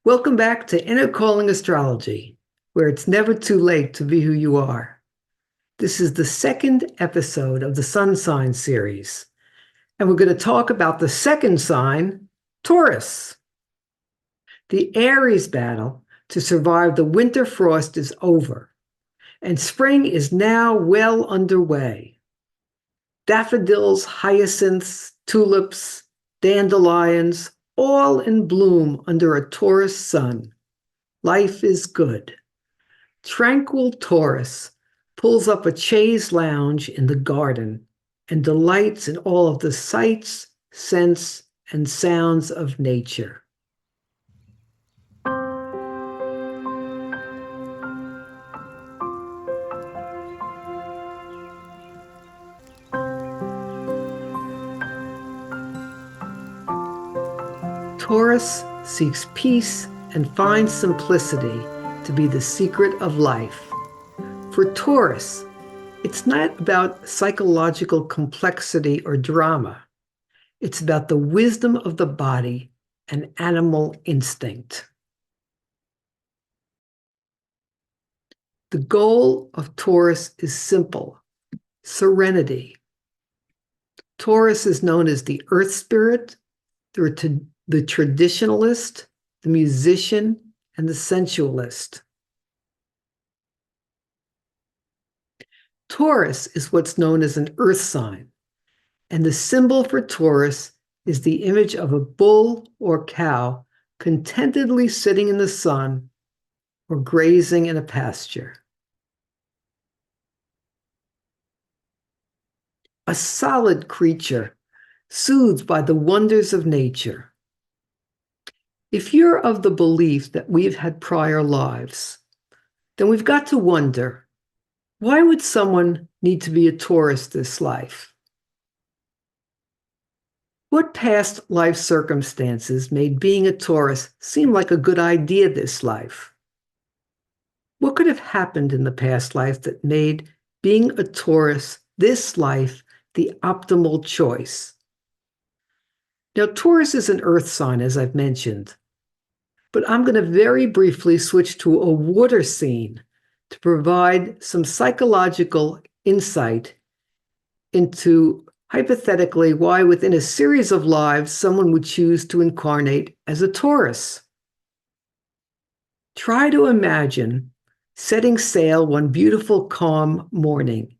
Welcome back to Inner Calling Astrology, where it's never too late to be who you are. This is the second episode of the Sun Sign series, and we're going to talk about the second sign, Taurus. The Aries battle to survive the winter frost is over, and spring is now well underway. Daffodils, hyacinths, tulips, dandelions, all in bloom under a Taurus sun. Life is good. Tranquil Taurus pulls up a chaise lounge in the garden and delights in all of the sights, scents, and sounds of nature. Taurus seeks peace and finds simplicity to be the secret of life. For Taurus, it's not about psychological complexity or drama. It's about the wisdom of the body and animal instinct. The goal of Taurus is simple: serenity. Taurus is known as the earth spirit, the traditionalist, the musician, and the sensualist. Taurus is what's known as an earth sign, and the symbol for Taurus is the image of a bull or cow contentedly sitting in the sun or grazing in a pasture. A solid creature, soothed by the wonders of nature. If you're of the belief that we've had prior lives, then we've got to wonder, why would someone need to be a Taurus this life? What past life circumstances made being a Taurus seem like a good idea this life? What could have happened in the past life that made being a Taurus this life the optimal choice? Now, Taurus is an earth sign, as I've mentioned, but I'm going to very briefly switch to a water scene to provide some psychological insight into, hypothetically, why within a series of lives someone would choose to incarnate as a Taurus. Try to imagine setting sail one beautiful, calm morning,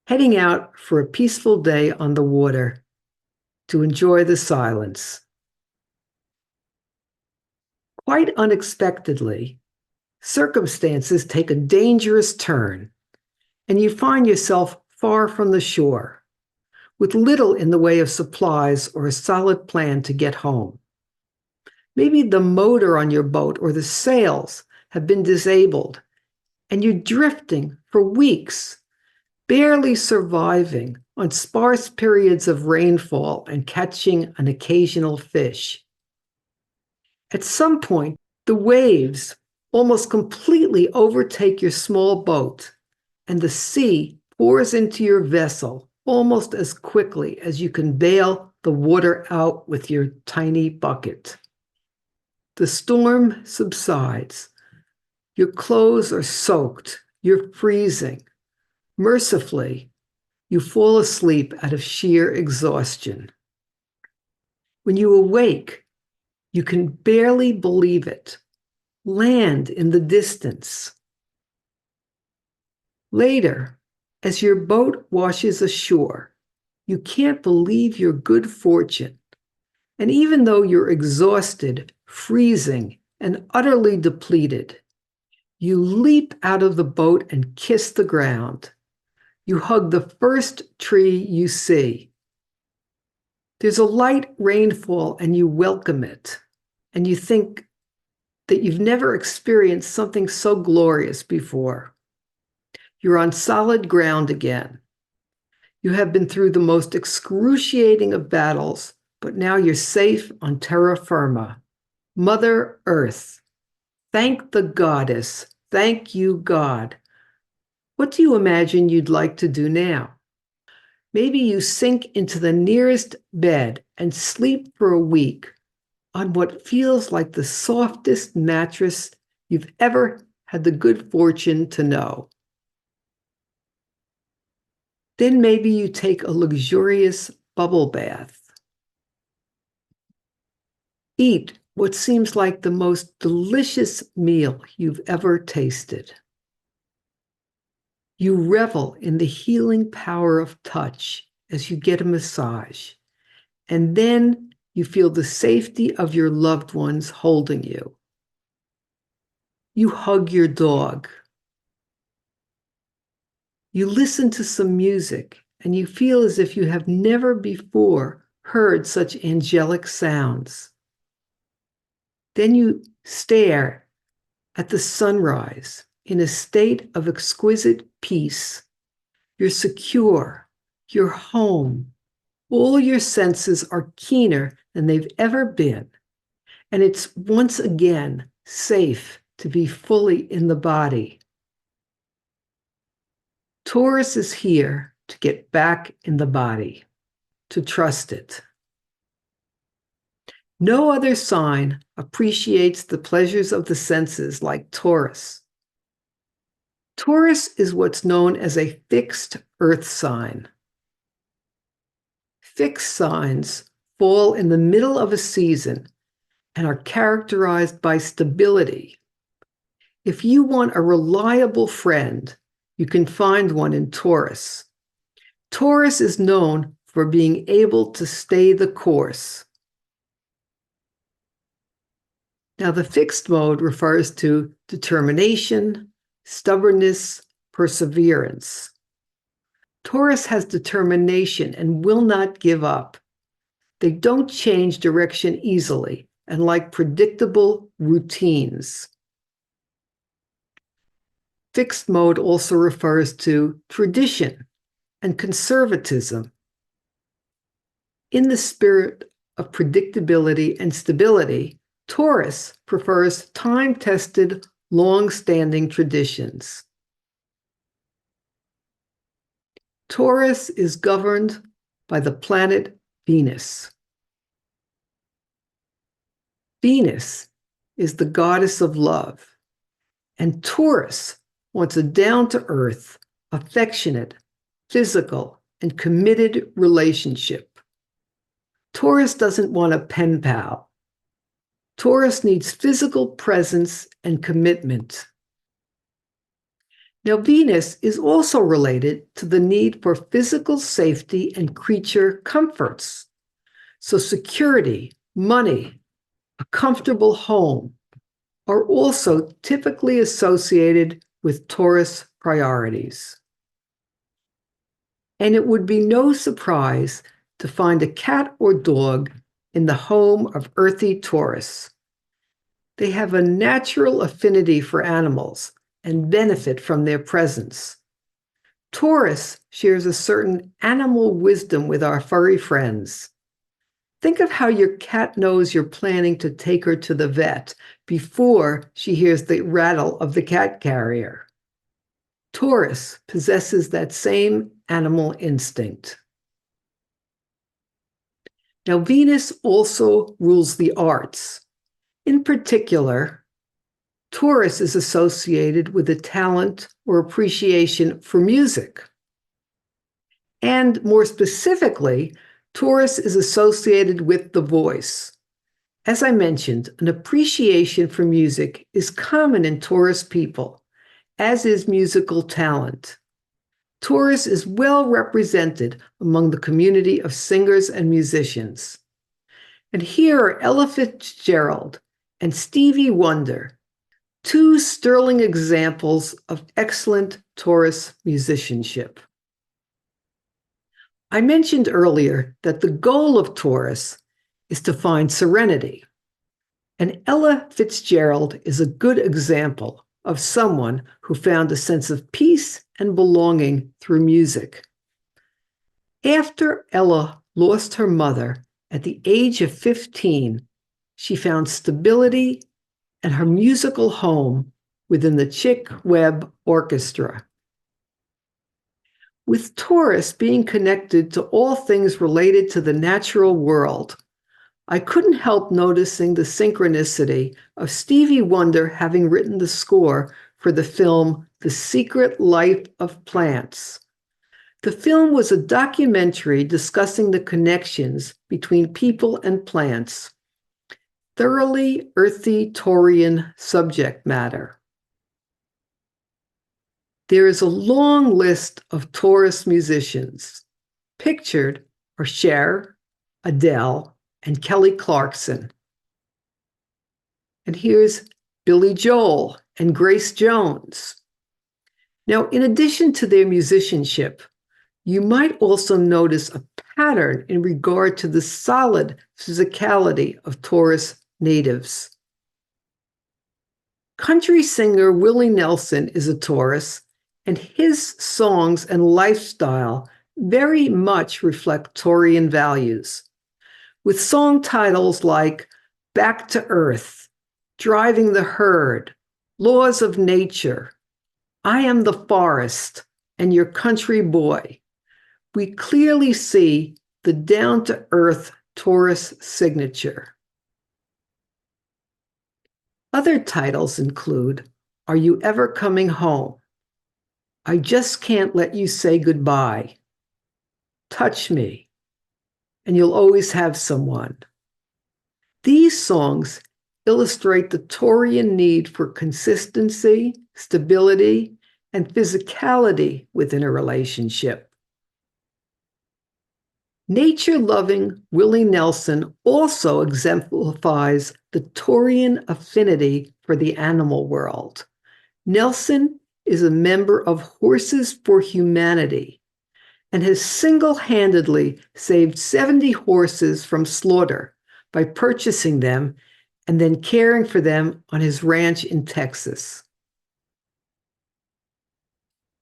heading out for a peaceful day on the water to enjoy the silence. Quite unexpectedly, circumstances take a dangerous turn, and you find yourself far from the shore, with little in the way of supplies or a solid plan to get home. Maybe the motor on your boat or the sails have been disabled, and you're drifting for weeks, barely surviving on sparse periods of rainfall and catching an occasional fish. At some point, the waves almost completely overtake your small boat, and the sea pours into your vessel almost as quickly as you can bail the water out with your tiny bucket. The storm subsides. Your clothes are soaked. You're freezing. Mercifully, you fall asleep out of sheer exhaustion. When you awake, you can barely believe it. Land in the distance. Later, as your boat washes ashore, you can't believe your good fortune. And even though you're exhausted, freezing, and utterly depleted, you leap out of the boat and kiss the ground. You hug the first tree you see. There's a light rainfall and you welcome it. And you think that you've never experienced something so glorious before. You're on solid ground again. You have been through the most excruciating of battles, but now you're safe on terra firma, Mother Earth. Thank the goddess. Thank you, God. What do you imagine you'd like to do now? Maybe you sink into the nearest bed and sleep for a week on what feels like the softest mattress you've ever had the good fortune to know. Then maybe you take a luxurious bubble bath. Eat what seems like the most delicious meal you've ever tasted. You revel in the healing power of touch as you get a massage, and then you feel the safety of your loved ones holding you. You hug your dog. You listen to some music, and you feel as if you have never before heard such angelic sounds. Then you stare at the sunrise in a state of exquisite peace. You're secure, you're home. All your senses are keener than they've ever been, and it's once again safe to be fully in the body. Taurus is here to get back in the body, to trust it. No other sign appreciates the pleasures of the senses like Taurus. Taurus is what's known as a fixed earth sign. Fixed signs fall in the middle of a season and are characterized by stability. If you want a reliable friend, you can find one in Taurus. Taurus is known for being able to stay the course. Now, the fixed mode refers to determination, stubbornness, perseverance. Taurus has determination and will not give up. They don't change direction easily and like predictable routines. Fixed mode also refers to tradition and conservatism. In the spirit of predictability and stability, Taurus prefers time-tested, long-standing traditions. Taurus is governed by the planet Venus. Venus is the goddess of love, and Taurus wants a down-to-earth, affectionate, physical, and committed relationship. Taurus doesn't want a pen pal. Taurus needs physical presence and commitment. Now, Venus is also related to the need for physical safety and creature comforts. So security, money, a comfortable home are also typically associated with Taurus priorities. And it would be no surprise to find a cat or dog in the home of earthy Taurus. They have a natural affinity for animals and benefit from their presence. Taurus shares a certain animal wisdom with our furry friends. Think of how your cat knows you're planning to take her to the vet before she hears the rattle of the cat carrier. Taurus possesses that same animal instinct. Now, Venus also rules the arts. In particular, Taurus is associated with a talent or appreciation for music. And more specifically, Taurus is associated with the voice. As I mentioned, an appreciation for music is common in Taurus people, as is musical talent. Taurus is well represented among the community of singers and musicians. And here are Ella Fitzgerald and Stevie Wonder, two sterling examples of excellent Taurus musicianship. I mentioned earlier that the goal of Taurus is to find serenity. And Ella Fitzgerald is a good example of someone who found a sense of peace and belonging through music. After Ella lost her mother at the age of 15, she found stability and her musical home within the Chick Webb Orchestra. With Taurus being connected to all things related to the natural world, I couldn't help noticing the synchronicity of Stevie Wonder having written the score for the film The Secret Life of Plants. The film was a documentary discussing the connections between people and plants. Thoroughly earthy Taurian subject matter. There is a long list of Taurus musicians. Pictured are Cher, Adele, and Kelly Clarkson. And here's Billy Joel and Grace Jones. Now, in addition to their musicianship, you might also notice a pattern in regard to the solid physicality of Taurus natives. Country singer Willie Nelson is a Taurus, and his songs and lifestyle very much reflect Taurian values, with song titles like Back to Earth, Driving the Herd, Laws of Nature, I Am the Forest, and Your Country Boy. We clearly see the down-to-earth Taurus signature. Other titles include Are You Ever Coming Home? I Just Can't Let You Say Goodbye. Touch Me, and You'll Always Have Someone. These songs illustrate the Taurian need for consistency, stability, and physicality within a relationship. Nature-loving Willie Nelson also exemplifies the Taurian affinity for the animal world. Nelson is a member of Horses for Humanity and has single-handedly saved 70 horses from slaughter by purchasing them and then caring for them on his ranch in Texas.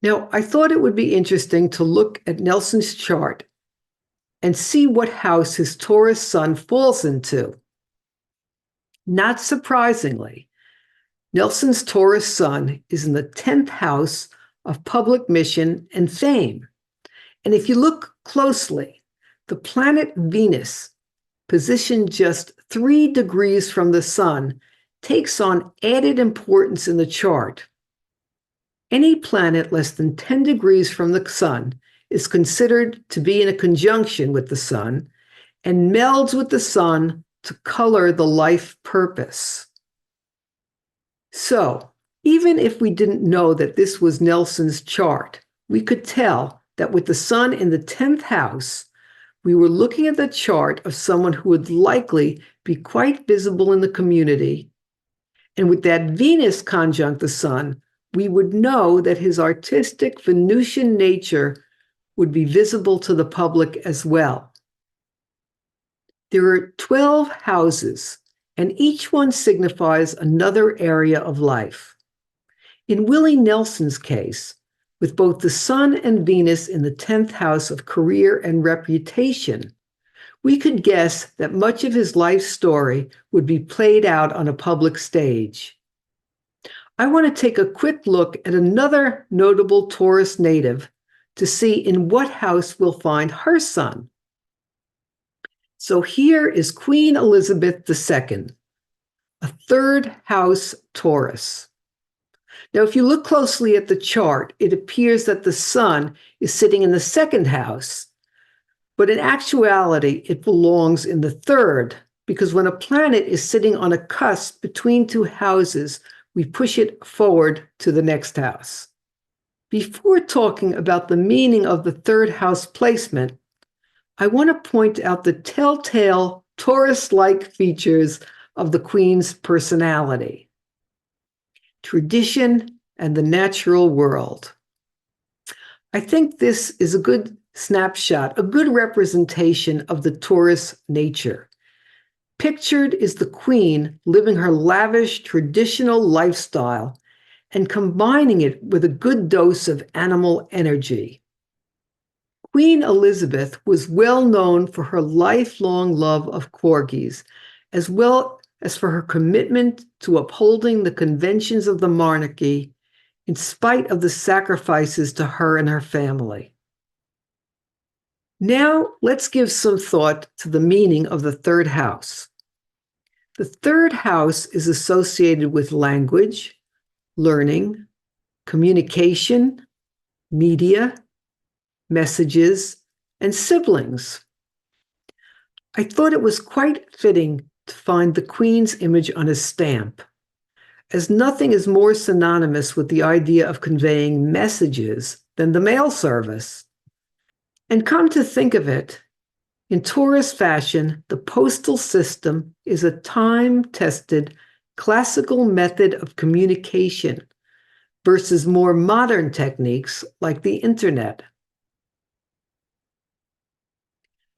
Now, I thought it would be interesting to look at Nelson's chart and see what house his Taurus sun falls into. Not surprisingly, Nelson's Taurus sun is in the 10th house of public mission and fame. And if you look closely, the planet Venus, positioned just 3 degrees from the sun, takes on added importance in the chart. Any planet less than 10 degrees from the sun is considered to be in a conjunction with the sun and melds with the sun to color the life purpose. So, even if we didn't know that this was Nelson's chart, we could tell that with the sun in the 10th house, we were looking at the chart of someone who would likely be quite visible in the community. And with that Venus conjunct the sun, we would know that his artistic Venusian nature would be visible to the public as well. There are 12 houses, and each one signifies another area of life. In Willie Nelson's case, with both the Sun and Venus in the 10th house of career and reputation, we could guess that much of his life story would be played out on a public stage. I want to take a quick look at another notable Taurus native to see in what house we'll find her sun. So here is Queen Elizabeth II, a 3rd house Taurus. Now, if you look closely at the chart, it appears that the sun is sitting in the 2nd house, but in actuality, it belongs in the 3rd, because when a planet is sitting on a cusp between 2 houses, we push it forward to the next house. Before talking about the meaning of the 3rd house placement, I want to point out the telltale Taurus-like features of the Queen's personality: tradition and the natural world. I think this is a good snapshot, a good representation of the Taurus nature. Pictured is the Queen living her lavish traditional lifestyle and combining it with a good dose of animal energy. Queen Elizabeth was well known for her lifelong love of corgis, as well as for her commitment to upholding the conventions of the monarchy in spite of the sacrifices to her and her family. Now, let's give some thought to the meaning of the third house. The third house is associated with language, learning, communication, media, messages, and siblings. I thought it was quite fitting to find the Queen's image on a stamp, as nothing is more synonymous with the idea of conveying messages than the mail service. And come to think of it, in Taurus fashion, the postal system is a time-tested classical method of communication versus more modern techniques like the internet.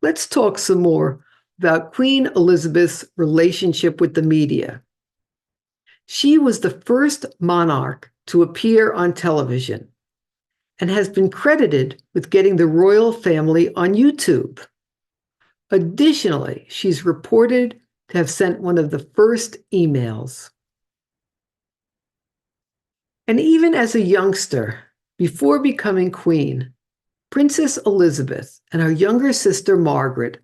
Let's talk some more about Queen Elizabeth's relationship with the media. She was the first monarch to appear on television and has been credited with getting the royal family on YouTube. Additionally, she's reported to have sent one of the first emails. And even as a youngster, before becoming queen, Princess Elizabeth and her younger sister Margaret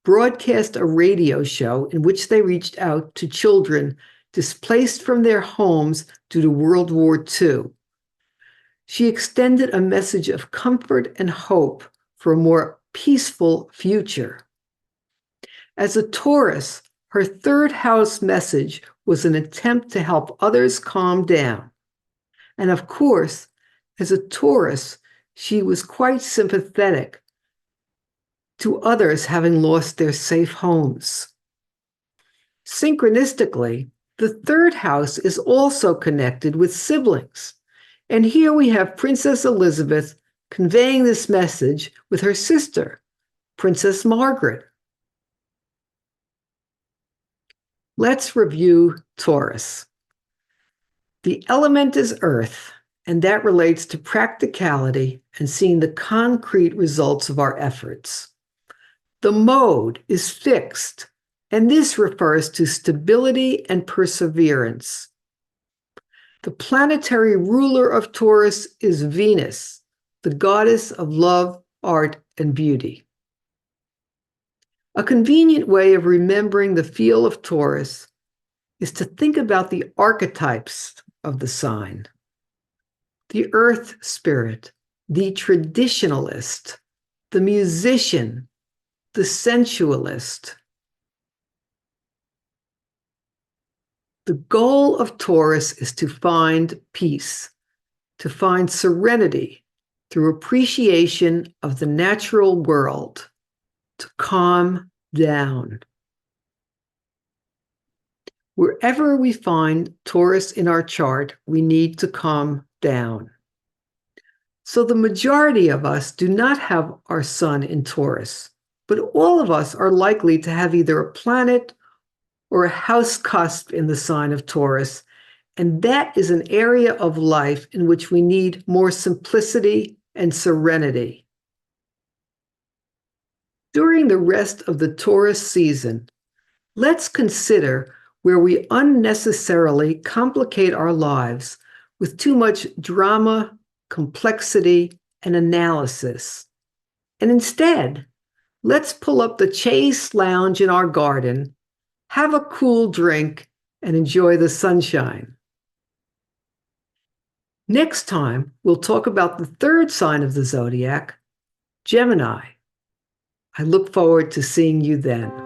broadcast a radio show in which they reached out to children displaced from their homes due to World War II. She extended a message of comfort and hope for a more peaceful future. As a Taurus, her third house message was an attempt to help others calm down. And of course, as a Taurus, she was quite sympathetic to others having lost their safe homes. Synchronistically, the third house is also connected with siblings. And here we have Princess Elizabeth conveying this message with her sister, Princess Margaret. Let's review Taurus. The element is earth, and that relates to practicality and seeing the concrete results of our efforts. The mode is fixed, and this refers to stability and perseverance. The planetary ruler of Taurus is Venus, the goddess of love, art, and beauty. A convenient way of remembering the feel of Taurus is to think about the archetypes of the sign. The earth spirit, the traditionalist, the musician, the sensualist. The goal of Taurus is to find peace, to find serenity through appreciation of the natural world, to calm down. Wherever we find Taurus in our chart, we need to calm down. So the majority of us do not have our sun in Taurus, but all of us are likely to have either a planet or a house cusp in the sign of Taurus, and that is an area of life in which we need more simplicity and serenity. During the rest of the Taurus season, let's consider where we unnecessarily complicate our lives with too much drama, complexity, and analysis. And instead, let's pull up the chaise lounge in our garden, have a cool drink, and enjoy the sunshine. Next time, we'll talk about the third sign of the zodiac, Gemini. I look forward to seeing you then.